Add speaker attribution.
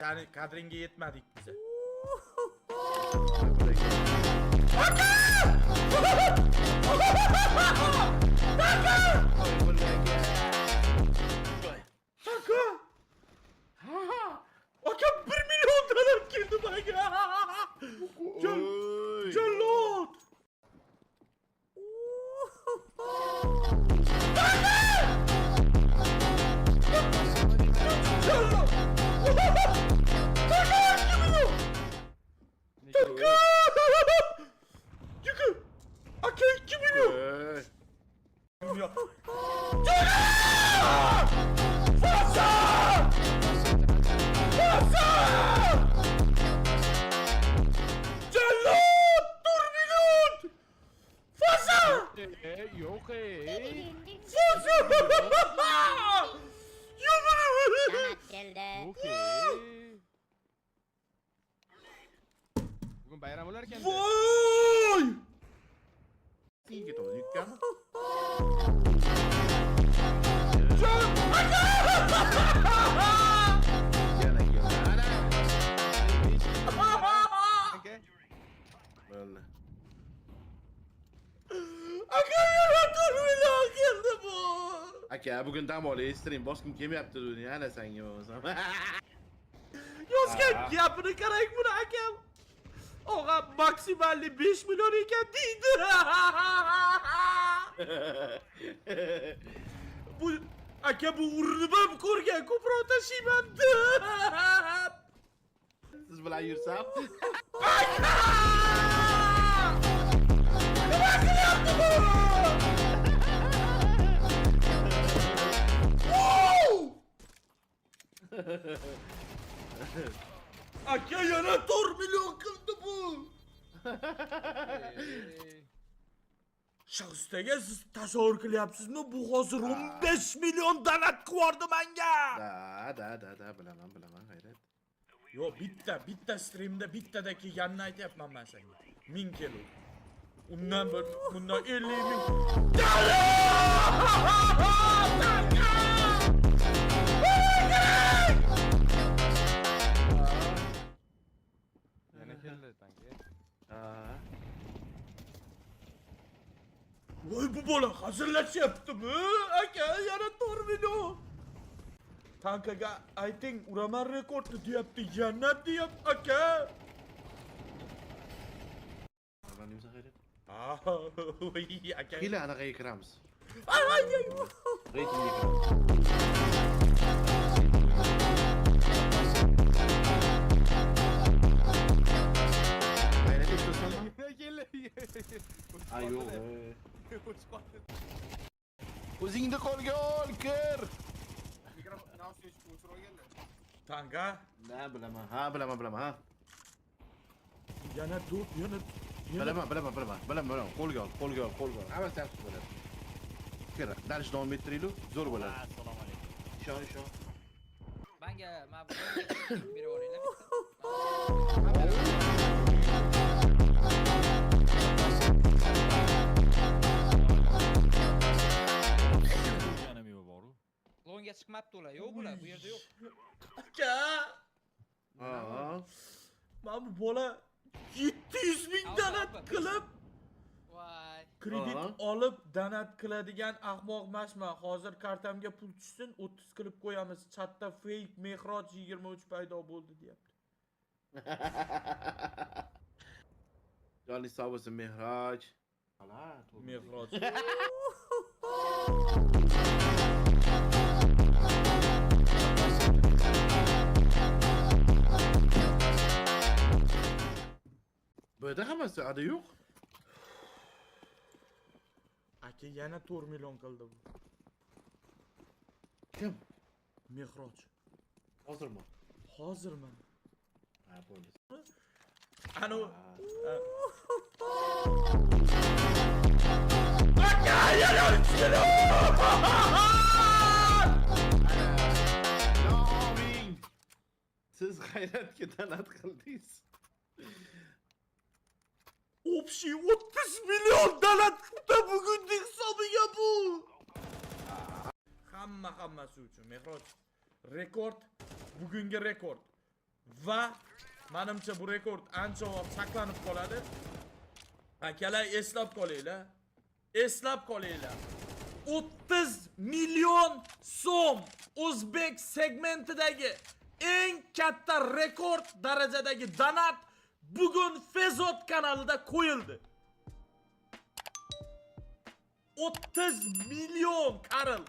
Speaker 1: Yani kadringe yetmedik bize. Aka 1 milyon dolar girdi bana. Cellat. Yıkı. Aka 2 milyon. Ya.
Speaker 2: Yok Bugün bayram olarken
Speaker 1: Vay!
Speaker 3: İyi git oğlum yükkan. Yana gel. Böyle.
Speaker 1: Akaryonatör milyon geldi bu.
Speaker 3: Aka bugün dam oluyor stream. Boskin kim yaptı dünya? Hala sen gibi olsam.
Speaker 1: Yozgan yapını karayım bunu hakem. Oha maksimalli 5 milyon iken değildi. Bu aka bu urunum kurgan kuprota şimandı.
Speaker 3: Siz bilan yursam.
Speaker 1: Nasıl yaptı bu? Aka yanator milyon kıldı bu. Şahıstega siz tasavvur qilyapsizmi? Bu hozir 15 milyon donat qiyordi menga.
Speaker 3: Da bilaman hayret.
Speaker 1: Yo bitta streamda bittadaki yanni aytyapman men senga. 1000 kilo. Undan bundan 50 ming.
Speaker 2: yana keldi tanki.
Speaker 1: Voy bu bola hazırlashyaptimi? Aka yana 4 milyon. Tankaga ayting uraman rekordni deyapti, jannat deyapti aka.
Speaker 3: Ben imza hayret.
Speaker 1: Voy aka.
Speaker 3: Kila anaga kiramiz.
Speaker 1: Ay.
Speaker 3: Reytingga kiramiz. Hayret istiyorsan mı?
Speaker 2: Yana keldi.
Speaker 3: Ay yo'q. O'zingni qo'lga ol, kir.
Speaker 1: Tanka
Speaker 3: Ne bilaman. Ha bilaman ha.
Speaker 1: yana 4 yana
Speaker 3: Bilaman. Qo'lga ol. Hamma yaxshi bo'ladi. Kir, dars davom ettiraylik, zo'r bo'ladi.
Speaker 4: Assalomu alaykum.
Speaker 3: Ishon.
Speaker 4: Menga biri o'ringlar. Yana meva boru. Longa chiqmabdi ular. Yo'q ular, bu yerda yo'q.
Speaker 1: aka.
Speaker 3: Ha.
Speaker 1: Ben bu bola 700 bin donat qilib
Speaker 4: Voy.
Speaker 1: kredit olib donat qiladigan ahmoq emasman. Hozir kartamga pul tushsin, 30 qilib qo'yamiz. Chatda fake Mehroj 23 paydo bo'ldi deyapti.
Speaker 3: Jonli sog' bo'lsin Mehroj. Hala, to'g'ri.
Speaker 1: Mehroj.
Speaker 3: Bu yerda hammasi ada yo'q.
Speaker 1: Aka yana 4 milyon qildi bu.
Speaker 3: Kim?
Speaker 1: Mehroj.
Speaker 3: Hozirmi?
Speaker 1: Hozirmi?
Speaker 3: Ha, bo'ldi.
Speaker 1: Anu aka yana 3 milyon.
Speaker 3: Yo'ming. Siz hayratga donat qildingiz.
Speaker 1: Общий 30 milyon donat da bugungi hisobiga bu. Hammasi uchun Mehroj rekord, bugungi rekord. Va menimcha bu rekord ancha vaqt saqlanib qoladi. Akalar eslab qolinglar. Eslab qolinglar. 30 million so'm o'zbek segmentidagi eng katta rekord darajadagi donat bugun Fezot kanalida qo'yildi. 30 million Karl.